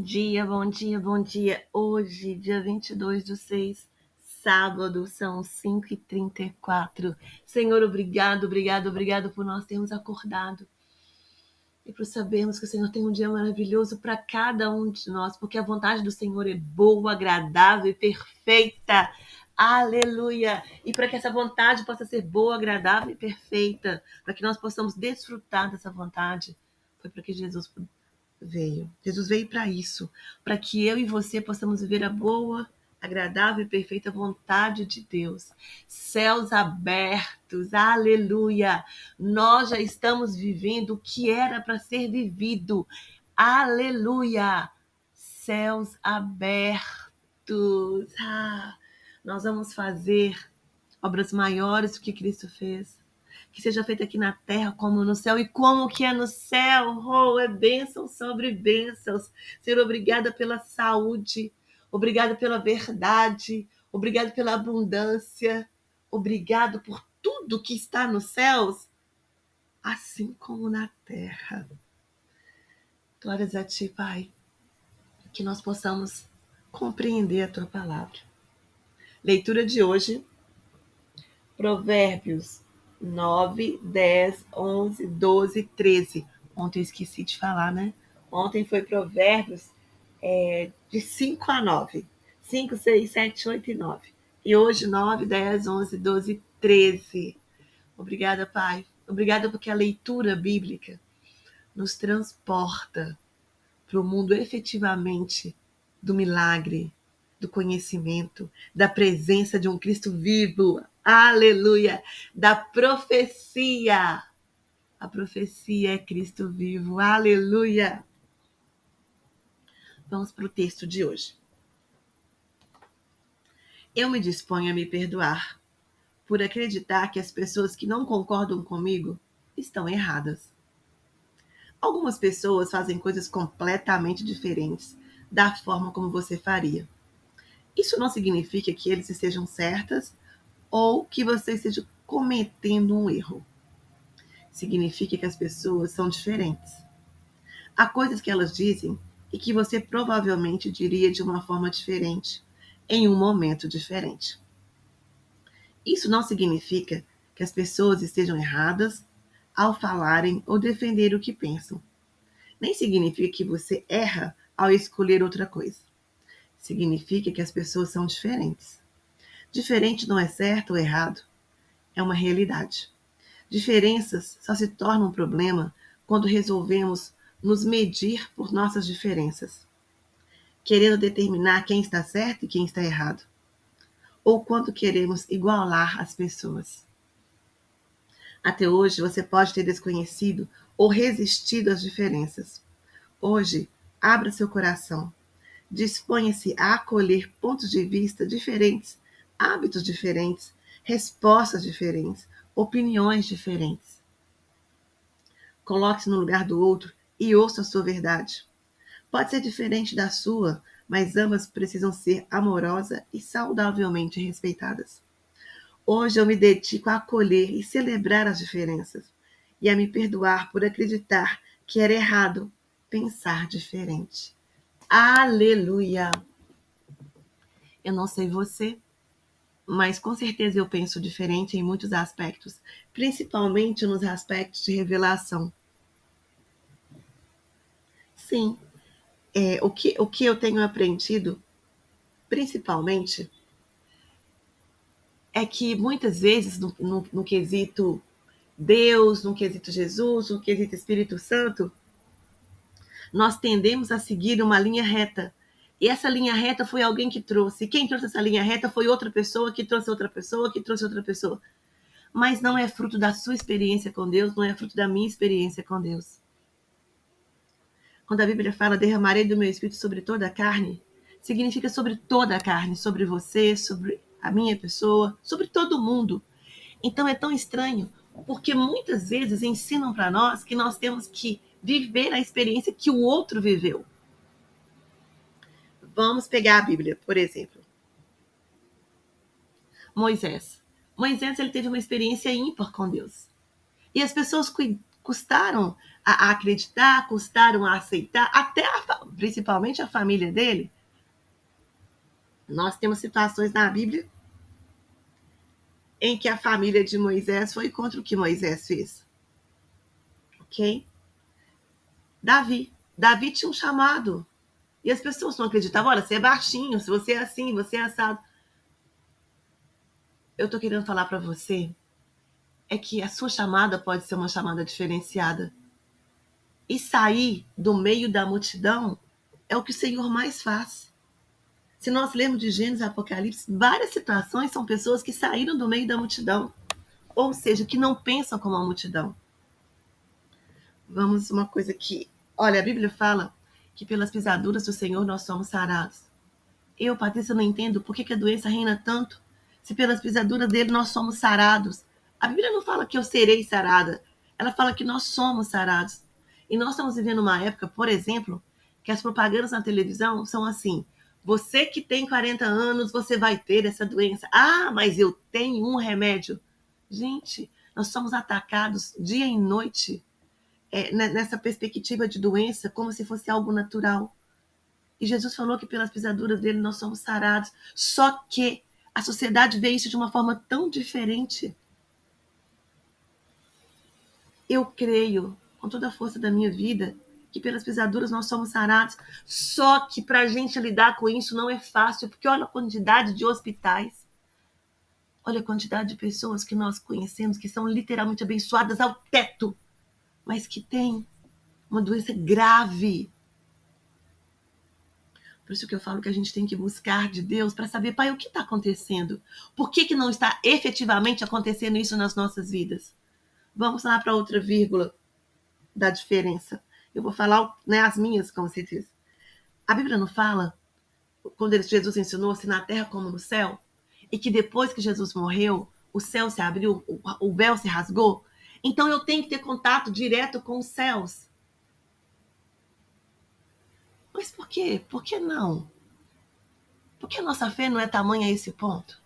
dia, bom dia, bom dia. Hoje, dia 22/6, sábado, são 5h34. Senhor, obrigado, obrigado, obrigado por nós termos acordado. E por sabermos que o Senhor tem um dia maravilhoso para cada um de nós, porque a vontade do Senhor é boa, agradável e perfeita. Aleluia! E para que essa vontade possa ser boa, agradável e perfeita, para que nós possamos desfrutar dessa vontade, foi para que Jesus veio. Jesus veio para isso, para que eu e você possamos viver a boa, agradável e perfeita vontade de Deus. Céus abertos, aleluia! Nós já estamos vivendo o que era para ser vivido, aleluia! Céus abertos. Nós vamos fazer obras maiores do que Cristo fez. Que seja feita aqui na terra como no céu. E como que é no céu? Oh, é bênção sobre bênçãos. Senhor, obrigada pela saúde. Obrigada pela verdade. Obrigado pela abundância. Obrigado por tudo que está nos céus, assim como na terra. Glórias a Ti, Pai. Que nós possamos compreender a Tua palavra. Leitura de hoje. Provérbios 9, 10, 11, 12, 13. Ontem eu esqueci de falar, né? Ontem foi Provérbios de 5 a 9. 5, 6, 7, 8 e 9. E hoje 9, 10, 11, 12, 13. Obrigada, Pai. Obrigada porque a leitura bíblica nos transporta para o mundo efetivamente do milagre, do conhecimento, da presença de um Cristo vivo, aleluia, da profecia. A profecia é Cristo vivo, aleluia. Vamos para o texto de hoje. Eu me disponho a me perdoar por acreditar que as pessoas que não concordam comigo estão erradas. Algumas pessoas fazem coisas completamente diferentes da forma como você faria. Isso não significa que eles estejam certas ou que você esteja cometendo um erro. Significa que as pessoas são diferentes. Há coisas que elas dizem e que você provavelmente diria de uma forma diferente, em um momento diferente. Isso não significa que as pessoas estejam erradas ao falarem ou defender o que pensam. Nem significa que você erra ao escolher outra coisa. Significa que as pessoas são diferentes. Diferente não é certo ou errado, é uma realidade. Diferenças só se tornam um problema quando resolvemos nos medir por nossas diferenças, querendo determinar quem está certo e quem está errado, ou quando queremos igualar as pessoas. Até hoje você pode ter desconhecido ou resistido às diferenças. Hoje, abra seu coração. Disponha-se a acolher pontos de vista diferentes, hábitos diferentes, respostas diferentes, opiniões diferentes. Coloque-se no lugar do outro e ouça a sua verdade. Pode ser diferente da sua, mas ambas precisam ser amorosa e saudavelmente respeitadas. Hoje eu me dedico a acolher e celebrar as diferenças e a me perdoar por acreditar que era errado pensar diferente. Aleluia! Eu não sei você, mas com certeza eu penso diferente em muitos aspectos, principalmente nos aspectos de revelação. Sim, o que eu tenho aprendido, principalmente, é que muitas vezes no quesito Deus, no quesito Jesus, no quesito Espírito Santo, nós tendemos a seguir uma linha reta. E essa linha reta foi alguém que trouxe. E quem trouxe essa linha reta foi outra pessoa, que trouxe outra pessoa, que trouxe outra pessoa. Mas não é fruto da sua experiência com Deus, não é fruto da minha experiência com Deus. Quando a Bíblia fala, derramarei do meu espírito sobre toda a carne, significa sobre toda a carne, sobre você, sobre a minha pessoa, sobre todo mundo. Então é tão estranho, porque muitas vezes ensinam para nós que nós temos que viver a experiência que o outro viveu. Vamos pegar a Bíblia, por exemplo. Moisés. Moisés ele teve uma experiência ímpar com Deus. E as pessoas custaram a acreditar, custaram a aceitar, até principalmente a família dele. Nós temos situações na Bíblia em que a família de Moisés foi contra o que Moisés fez. Ok? Davi tinha um chamado. E as pessoas não acreditavam. Olha, você é baixinho, se você é assim, você é assado. Eu tô querendo falar para você é que a sua chamada pode ser uma chamada diferenciada. E sair do meio da multidão é o que o Senhor mais faz. Se nós lermos de Gênesis e Apocalipse, várias situações são pessoas que saíram do meio da multidão. Ou seja, que não pensam como a multidão. Vamos uma coisa aqui. Olha, a Bíblia fala que pelas pisaduras do Senhor nós somos sarados. Eu, Patrícia, não entendo por que a doença reina tanto, se pelas pisaduras dele nós somos sarados. A Bíblia não fala que eu serei sarada, ela fala que nós somos sarados. E nós estamos vivendo uma época, por exemplo, que as propagandas na televisão são assim: você que tem 40 anos, você vai ter essa doença. Ah, mas eu tenho um remédio. Gente, nós somos atacados dia e noite nessa perspectiva de doença, como se fosse algo natural. E Jesus falou que pelas pisaduras dele nós somos sarados. Só que a sociedade vê isso de uma forma tão diferente. Eu creio, com toda a força da minha vida, que pelas pisaduras nós somos sarados. Só que para a gente lidar com isso não é fácil, porque olha a quantidade de hospitais. Olha a quantidade de pessoas que nós conhecemos que são literalmente abençoadas ao teto, mas que têm uma doença grave. Por isso que eu falo que a gente tem que buscar de Deus para saber, Pai, o que está acontecendo? Por que não está efetivamente acontecendo isso nas nossas vidas? Vamos lá para outra vírgula da diferença. Eu vou falar as minhas, como você diz. A Bíblia não fala, quando Jesus ensinou, se na terra como no céu, e que depois que Jesus morreu, o céu se abriu, o véu se rasgou? Então eu tenho que ter contato direto com os céus. Mas por quê? Por que não? Por que a nossa fé não é tamanha a esse ponto?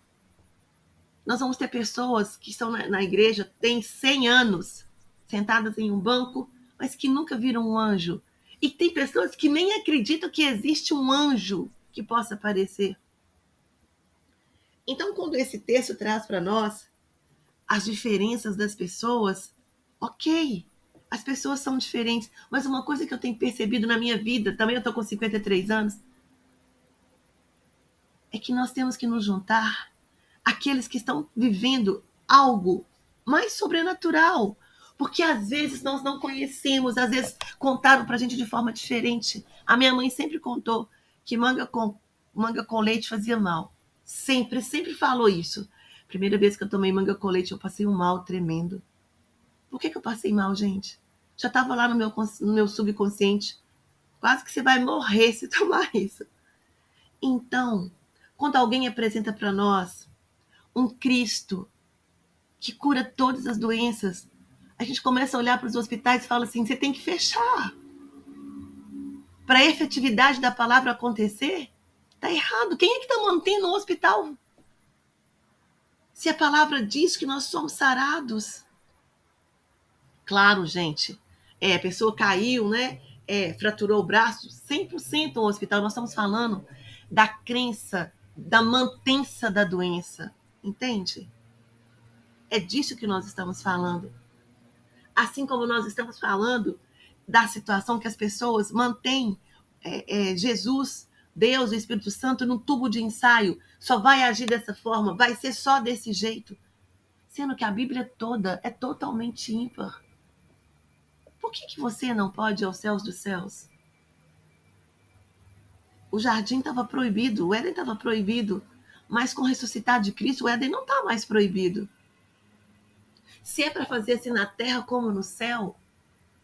Nós vamos ter pessoas que estão na igreja, têm 100 anos, sentadas em um banco, mas que nunca viram um anjo. E tem pessoas que nem acreditam que existe um anjo que possa aparecer. Então, quando esse texto traz para nós as diferenças das pessoas, ok, as pessoas são diferentes, mas uma coisa que eu tenho percebido na minha vida, também eu estou com 53 anos, é que nós temos que nos juntar àqueles que estão vivendo algo mais sobrenatural. Porque às vezes nós não conhecemos, às vezes contaram pra gente de forma diferente. A minha mãe sempre contou que manga com leite fazia mal. Sempre falou isso. Primeira vez que eu tomei manga com leite, eu passei um mal tremendo. Por que eu passei mal, gente? Já estava lá no meu subconsciente. Quase que você vai morrer se tomar isso. Então, quando alguém apresenta para nós um Cristo que cura todas as doenças, a gente começa a olhar para os hospitais e fala assim, você tem que fechar. Para a efetividade da palavra acontecer, está errado. Quem é que está mantendo o hospital? Se a palavra diz que nós somos sarados. Claro, gente, a pessoa caiu, né? Fraturou o braço, 100% no hospital. Nós estamos falando da crença, da mantença da doença. Entende? É disso que nós estamos falando. Assim como nós estamos falando da situação que as pessoas mantêm Jesus, Deus, o Espírito Santo, num tubo de ensaio. Só vai agir dessa forma, vai ser só desse jeito. Sendo que a Bíblia toda é totalmente ímpar. Por que você não pode ir aos céus dos céus? O jardim estava proibido, o Éden estava proibido. Mas com o ressuscitar de Cristo, o Éden não está mais proibido. Se é para fazer assim na terra como no céu,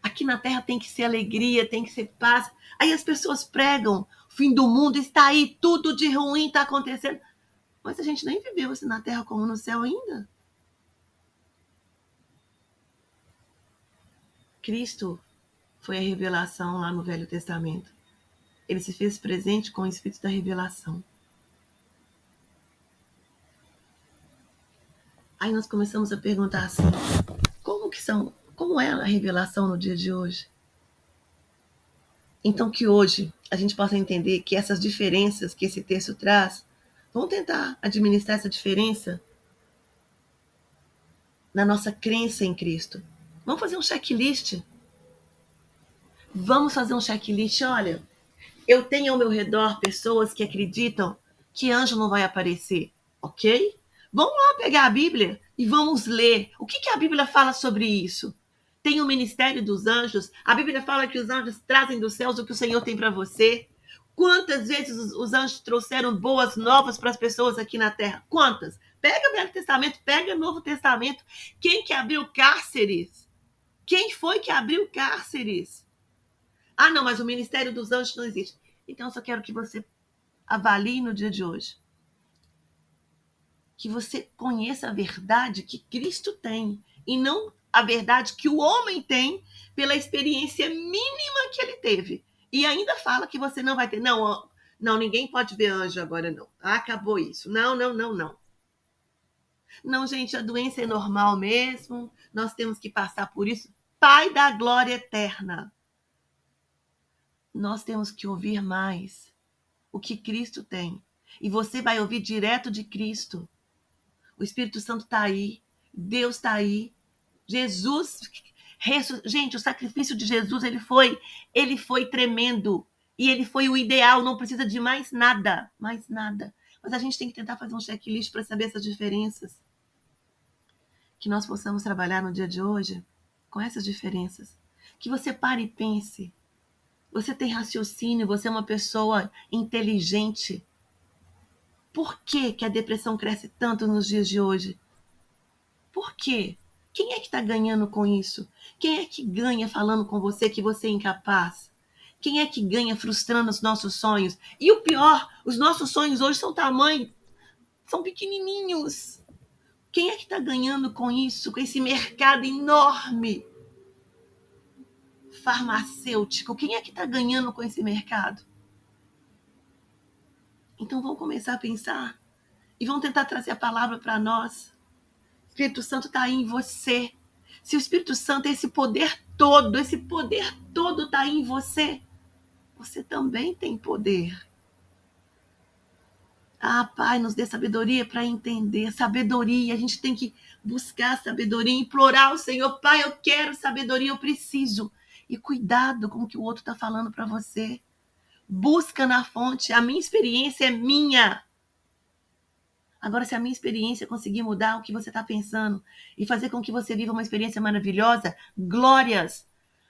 aqui na terra tem que ser alegria, tem que ser paz. Aí as pessoas pregam, o fim do mundo está aí, tudo de ruim está acontecendo. Mas a gente nem viveu assim na terra como no céu ainda. Cristo foi a revelação lá no Velho Testamento. Ele se fez presente com o Espírito da revelação. Aí nós começamos a perguntar assim, Como é a revelação no dia de hoje? Então, que hoje a gente possa entender que essas diferenças que esse texto traz, vamos tentar administrar essa diferença na nossa crença em Cristo. Vamos fazer um checklist. Vamos fazer um checklist. Olha, eu tenho ao meu redor pessoas que acreditam que anjo não vai aparecer, ok? Vamos lá pegar a Bíblia e vamos ler. O que a Bíblia fala sobre isso? Tem o ministério dos anjos. A Bíblia fala que os anjos trazem dos céus o que o Senhor tem para você. Quantas vezes os anjos trouxeram boas novas para as pessoas aqui na Terra? Quantas? Pega o Velho Testamento, pega o Novo Testamento. Quem que abriu cárceres? Quem foi que abriu cárceres? Ah, não, mas o ministério dos anjos não existe. Então, eu só quero que você avalie no dia de hoje. Que você conheça a verdade que Cristo tem e não a verdade que o homem tem pela experiência mínima que ele teve. E ainda fala que você não vai ter. Não, não, ninguém pode ver anjo agora, não. Acabou isso. Não, não, não, não. Não, gente, a doença é normal mesmo. Nós temos que passar por isso. Pai da glória eterna. Nós temos que ouvir mais o que Cristo tem. E você vai ouvir direto de Cristo. O Espírito Santo está aí. Deus está aí. Jesus, gente, o sacrifício de Jesus, ele foi tremendo. E ele foi o ideal, não precisa de mais nada. Mais nada. Mas a gente tem que tentar fazer um checklist para saber essas diferenças. Que nós possamos trabalhar no dia de hoje com essas diferenças. Que você pare e pense. Você tem raciocínio, você é uma pessoa inteligente. Por que a depressão cresce tanto nos dias de hoje? Por quê? Quem é que está ganhando com isso? Quem é que ganha falando com você que você é incapaz? Quem é que ganha frustrando os nossos sonhos? E o pior, os nossos sonhos hoje são pequenininhos. Quem é que está ganhando com isso, com esse mercado enorme farmacêutico? Quem é que está ganhando com esse mercado? Então vamos começar a pensar e vamos tentar trazer a palavra para nós. O Espírito Santo está aí em você. Se o Espírito Santo é esse poder todo está aí em você, você também tem poder. Ah, Pai, nos dê sabedoria para entender. Sabedoria, a gente tem que buscar sabedoria, implorar ao Senhor. Pai, eu quero sabedoria, eu preciso. E cuidado com o que o outro está falando para você. Busca na fonte. A minha experiência é minha. Agora, se a minha experiência conseguir mudar o que você está pensando e fazer com que você viva uma experiência maravilhosa, glórias.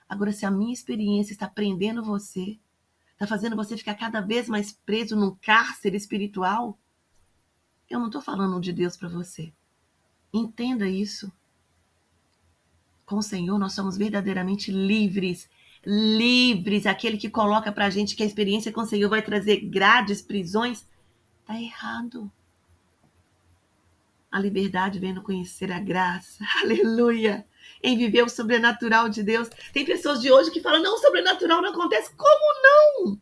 Agora, se a minha experiência está prendendo você, está fazendo você ficar cada vez mais preso num cárcere espiritual, eu não estou falando de Deus para você. Entenda isso. Com o Senhor, nós somos verdadeiramente livres. Livres. Aquele que coloca para a gente que a experiência com o Senhor vai trazer grades, prisões, está errado. A liberdade vem no conhecer a graça. Aleluia! Em viver o sobrenatural de Deus. Tem pessoas de hoje que falam, não, o sobrenatural não acontece. Como não?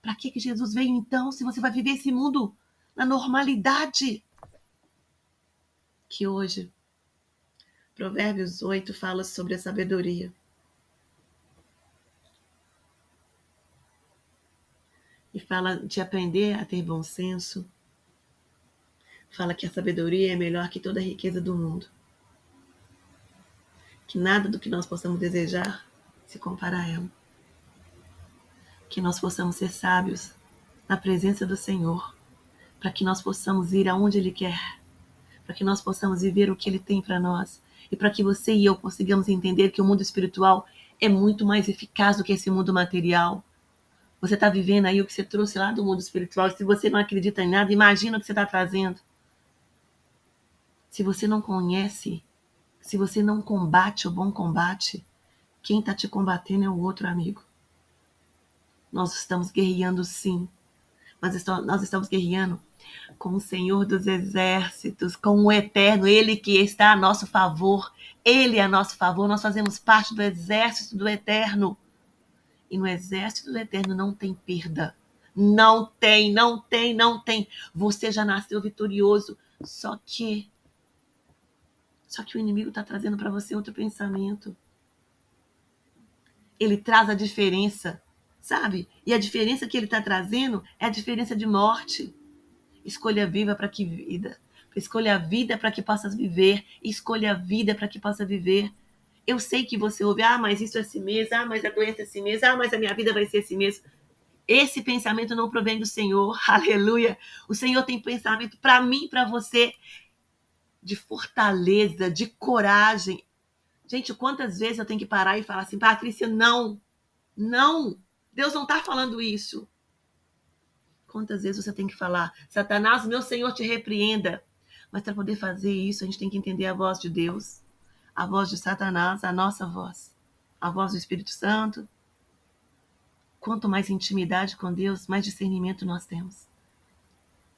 Para que Jesus veio então, se você vai viver esse mundo na normalidade? Que hoje, Provérbios 8 fala sobre a sabedoria. E fala de aprender a ter bom senso. Fala que a sabedoria é melhor que toda a riqueza do mundo. Que nada do que nós possamos desejar se compara a ela. Que nós possamos ser sábios na presença do Senhor, para que nós possamos ir aonde Ele quer, para que nós possamos viver o que Ele tem para nós, e para que você e eu consigamos entender que o mundo espiritual é muito mais eficaz do que esse mundo material. Você está vivendo aí o que você trouxe lá do mundo espiritual. Se você não acredita em nada, imagina o que você está trazendo. Se você não conhece, se você não combate o bom combate, quem está te combatendo é o outro amigo. Nós estamos guerreando sim, mas nós estamos guerreando com o Senhor dos Exércitos, com o Eterno, Ele que está a nosso favor. Ele é a nosso favor, nós fazemos parte do exército do Eterno. E no exército do Eterno não tem perda. Não tem, não tem, não tem. Você já nasceu vitorioso, só que o inimigo está trazendo para você outro pensamento. Ele traz a diferença, sabe? E a diferença que ele está trazendo é a diferença de morte. Escolha viva para que vida. Escolha a vida para que possas viver. Escolha a vida para que possa viver. Eu sei que você ouve, mas isso é assim mesmo, mas a doença é assim mesmo, mas a minha vida vai ser assim mesmo. Esse pensamento não provém do Senhor, aleluia. O Senhor tem pensamento para mim, para você, de fortaleza, de coragem. Gente, quantas vezes eu tenho que parar e falar assim, Patrícia, não, Deus não está falando isso. Quantas vezes você tem que falar, Satanás, meu Senhor te repreenda. Mas para poder fazer isso, a gente tem que entender a voz de Deus, a voz de Satanás, a nossa voz, a voz do Espírito Santo. Quanto mais intimidade com Deus, mais discernimento nós temos.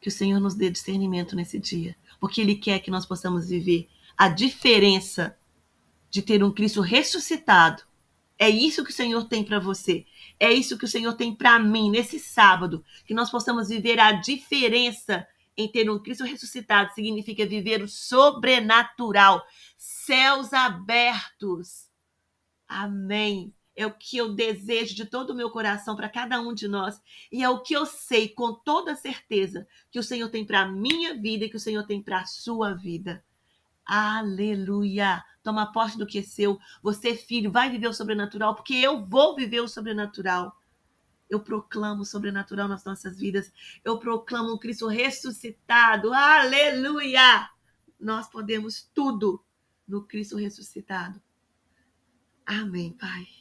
Que o Senhor nos dê discernimento nesse dia, porque Ele quer que nós possamos viver a diferença de ter um Cristo ressuscitado. É isso que o Senhor tem para você. É isso que o Senhor tem para mim nesse sábado. Que nós possamos viver a diferença em ter um Cristo ressuscitado. Significa viver o sobrenatural. Céus abertos. Amém. É o que eu desejo de todo o meu coração para cada um de nós. E é o que eu sei com toda certeza que o Senhor tem para a minha vida e que o Senhor tem para a sua vida. Aleluia! Toma posse do que é seu. Você, filho, vai viver o sobrenatural, porque eu vou viver o sobrenatural. Eu proclamo o sobrenatural nas nossas vidas. Eu proclamo um Cristo ressuscitado. Aleluia! Nós podemos tudo no Cristo ressuscitado. Amém, Pai.